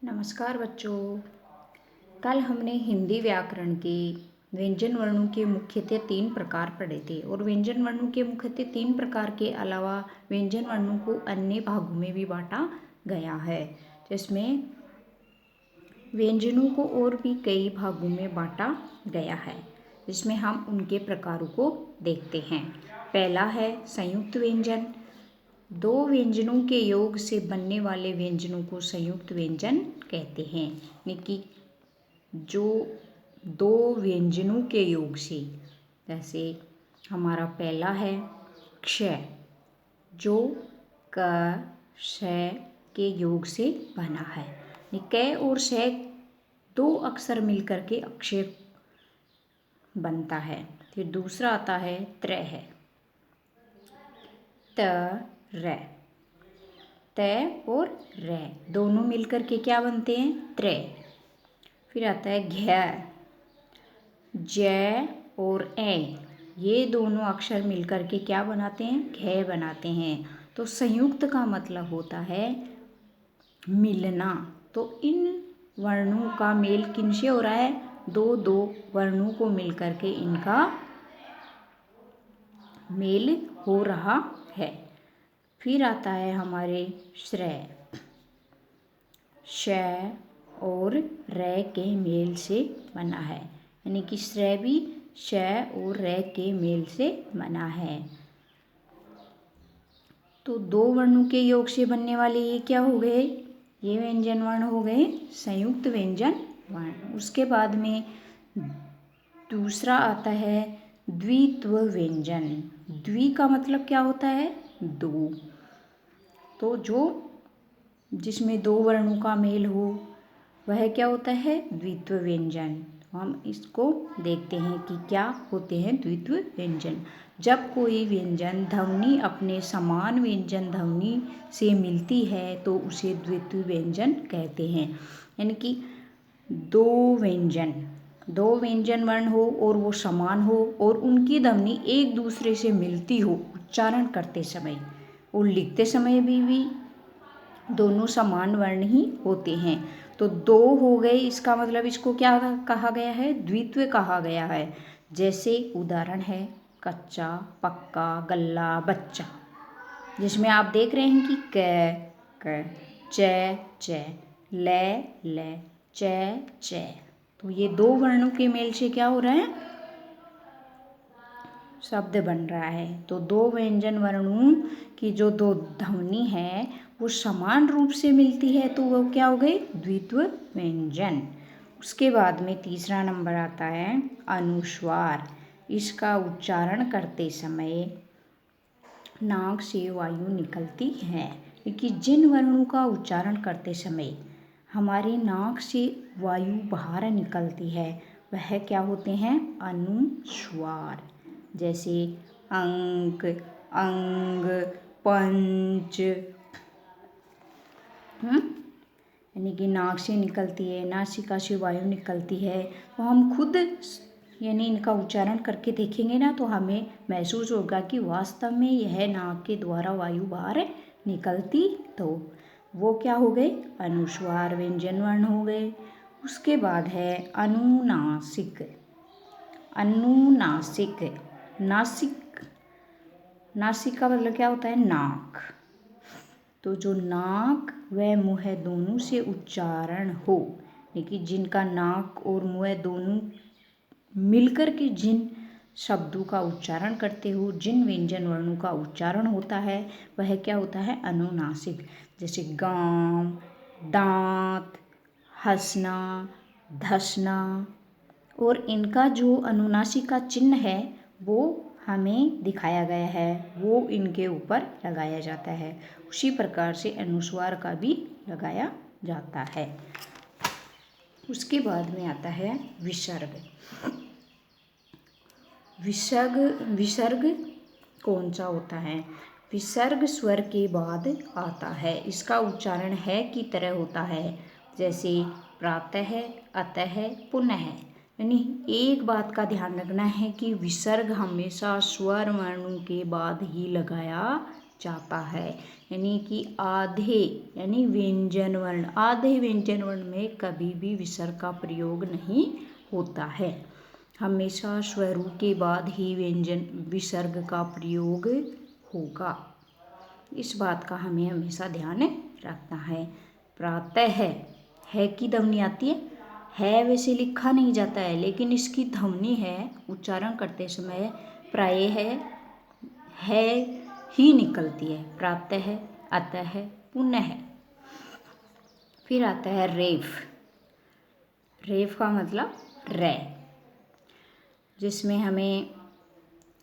नमस्कार बच्चों। कल हमने हिंदी व्याकरण के व्यंजन वर्णों के मुख्यतः 3 प्रकार पढ़े थे और व्यंजन वर्णों के मुख्यतः 3 प्रकार के अलावा व्यंजन वर्णों को अन्य भागों में भी बांटा गया है, जिसमें व्यंजनों को और भी कई भागों में बांटा गया है, जिसमें हम उनके प्रकारों को देखते हैं। पहला है संयुक्त व्यंजन। दो व्यंजनों के योग से बनने वाले व्यंजनों को संयुक्त व्यंजन कहते हैं। यानी कि जो दो व्यंजनों के योग से, जैसे हमारा पहला है क्षय, जो क श के योग से बना है। क और श दो अक्षर मिलकर के अक्षर बनता है। फिर दूसरा आता है त्रय है, त र। त और र दोनों मिलकर के क्या बनते हैं? त्रय। फिर आता है घ, ज और ए, ये दोनों अक्षर मिलकर के क्या बनाते हैं? घ बनाते हैं। तो संयुक्त का मतलब होता है मिलना। तो इन वर्णों का मेल किनसे हो रहा है? दो दो वर्णों को मिलकर के इनका मेल हो रहा है। फिर आता है हमारे श्रय, श और र के मेल से बना है। यानी कि श्रय भी श और र के मेल से बना है। तो दो वर्णों के योग से बनने वाले ये क्या हो गए? ये व्यंजन वर्ण हो गए संयुक्त व्यंजन वर्ण। उसके बाद में दूसरा आता है द्वित्व व्यंजन। द्वि का मतलब क्या होता है? दो। तो जो जिसमें दो वर्णों का मेल हो वह क्या होता है? द्वित्व व्यंजन। हम इसको देखते हैं कि क्या होते हैं द्वित्व व्यंजन। जब कोई व्यंजन ध्वनि अपने समान व्यंजन ध्वनि से मिलती है तो उसे द्वित्व व्यंजन कहते हैं। यानी कि दो व्यंजन वर्ण हो और वो समान हो और उनकी ध्वनि एक दूसरे से मिलती हो उच्चारण करते समय, और लिखते समय भी दोनों समान वर्ण ही होते हैं। तो दो हो गए, इसका मतलब इसको क्या कहा गया है? द्वित्व कहा गया है। जैसे उदाहरण है कच्चा, पक्का, गल्ला, बच्चा, जिसमें आप देख रहे हैं कि क, च, ल, च। तो ये दो वर्णों के मेल से क्या हो रहा है? शब्द बन रहा है। तो दो व्यंजन वर्णों की जो दो ध्वनि है वो समान रूप से मिलती है तो वो क्या हो गई? द्वित्व व्यंजन। उसके बाद में तीसरा नंबर आता है अनुस्वार। इसका उच्चारण करते समय नाक से वायु निकलती है, क्योंकि जिन वर्णों का उच्चारण करते समय हमारी नाक से वायु बाहर निकलती है वह क्या होते हैं? अनुस्वार। जैसे अंक, अंग, पंच, यानी कि नाक से निकलती है, नासिका से वायु निकलती है। तो हम खुद यानी इनका उच्चारण करके देखेंगे ना तो हमें महसूस होगा कि वास्तव में यह नाक के द्वारा वायु बाहर निकलती। तो वो क्या हो गए? अनुस्वार व्यंजन वर्ण हो गए। उसके बाद है अनुनासिक। अनुनासिक, नासिक का मतलब क्या होता है? नाक। तो जो नाक व मुंह दोनों से उच्चारण हो, लेकिन जिनका नाक और मुंह दोनों मिलकर के जिन शब्दों का उच्चारण करते हो, जिन व्यंजन वर्णों का उच्चारण होता है वह क्या होता है? अनुनासिक। जैसे गाम, दांत, हंसना, धसना, और इनका जो अनुनासिक का चिन्ह है वो हमें दिखाया गया है, वो इनके ऊपर लगाया जाता है। उसी प्रकार से अनुस्वार का भी लगाया जाता है। उसके बाद में आता है विसर्ग। विसर्ग कौन सा होता है? विसर्ग स्वर के बाद आता है। इसका उच्चारण है की तरह होता है, जैसे प्रातः, अतः, पुनः। यानी एक बात का ध्यान रखना है कि विसर्ग हमेशा स्वर वर्णों के बाद ही लगाया जाता है। यानी कि आधे यानी व्यंजन वर्ण, आधे व्यंजन वर्ण में कभी भी विसर्ग का प्रयोग नहीं होता है। हमेशा स्वरू के बाद ही व्यंजन विसर्ग का प्रयोग होगा। इस बात का हमें हमेशा ध्यान रखना है। प्रातः है की ध्वनि आती है वैसे लिखा नहीं जाता है, लेकिन इसकी ध्वनि है उच्चारण करते समय प्रायः है ही निकलती है। प्रातः, अतः, पुनः। फिर आता है रेफ। रेफ का मतलब रे, जिसमें हमें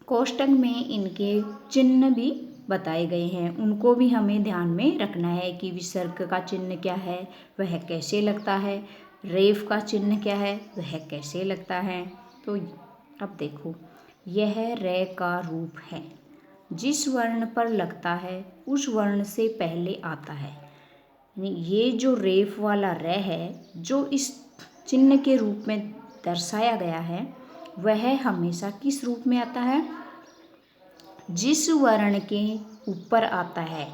कोष्टक में इनके चिन्ह भी बताए गए हैं, उनको भी हमें ध्यान में रखना है कि विसर्ग का चिन्ह क्या है, वह कैसे लगता है, रेफ का चिन्ह क्या है, वह कैसे लगता है। तो अब देखो, यह रे का रूप है, जिस वर्ण पर लगता है उस वर्ण से पहले आता है। ये जो रेफ वाला रे है, जो इस चिन्ह के रूप में दर्शाया गया है, वह हमेशा किस रूप में आता है? जिस वर्ण के ऊपर आता है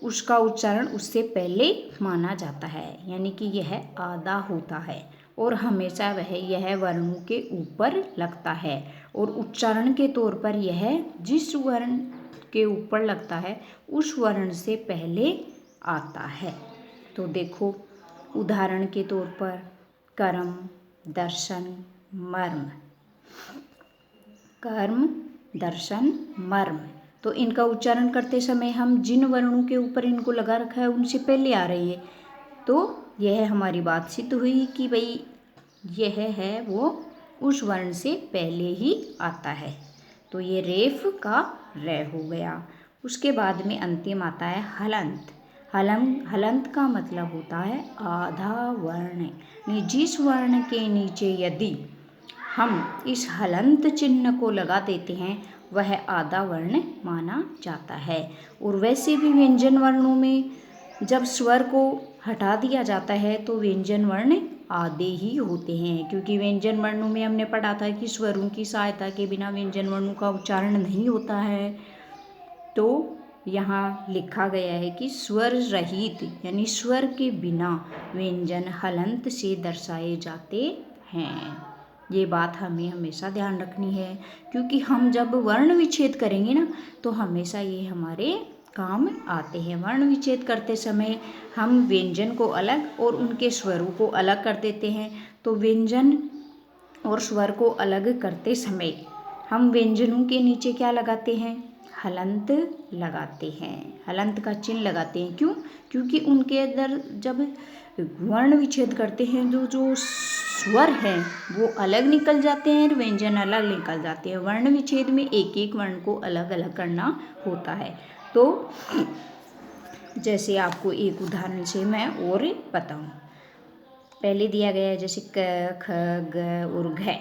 उसका उच्चारण उससे पहले माना जाता है, यानी कि यह आधा होता है और हमेशा वह यह वर्णों के ऊपर लगता है, और उच्चारण के तौर पर यह जिस वर्ण के ऊपर लगता है उस वर्ण से पहले आता है। तो देखो, उदाहरण के तौर पर कर्म, दर्शन, मर्म। कर्म, दर्शन, मर्म, तो इनका उच्चारण करते समय हम जिन वर्णों के ऊपर इनको लगा रखा है उनसे पहले आ रही है, तो यह हमारी बात सिद्ध हुई कि भाई यह है वो उस वर्ण से पहले ही आता है। तो ये रेफ का रे हो गया। उसके बाद में अंतिम आता है हलंत। हलंत का मतलब होता है आधा वर्ण। जिस वर्ण के नीचे यदि हम इस हलंत चिन्ह को लगा देते हैं वह आधा वर्ण माना जाता है। और वैसे भी व्यंजन वर्णों में जब स्वर को हटा दिया जाता है तो व्यंजन वर्ण आधे ही होते हैं, क्योंकि व्यंजन वर्णों में हमने पढ़ा था कि स्वरों की सहायता के बिना व्यंजन वर्णों का उच्चारण नहीं होता है। तो यहाँ लिखा गया है कि स्वर रहित यानी स्वर के बिना व्यंजन हलंत से दर्शाए जाते हैं। ये बात हमें हमेशा ध्यान रखनी है, क्योंकि हम जब वर्ण विच्छेद करेंगे ना तो हमेशा ये हमारे काम आते हैं। वर्ण विच्छेद करते समय हम व्यंजन को अलग और उनके स्वरों को अलग कर देते हैं। तो व्यंजन और स्वर को अलग करते समय हम व्यंजनों के नीचे क्या लगाते हैं? हलंत लगाते हैं, हलंत का चिन्ह लगाते हैं। क्यों? क्योंकि उनके अंदर जब वर्ण विच्छेद करते हैं तो जो स्वर हैं वो अलग निकल जाते हैं और व्यंजन अलग निकल जाते हैं। वर्ण विच्छेद में एक एक वर्ण को अलग अलग करना होता है। तो जैसे आपको एक उदाहरण से मैं और बताऊं, पहले दिया गया है जैसे क, ख, ग और घ।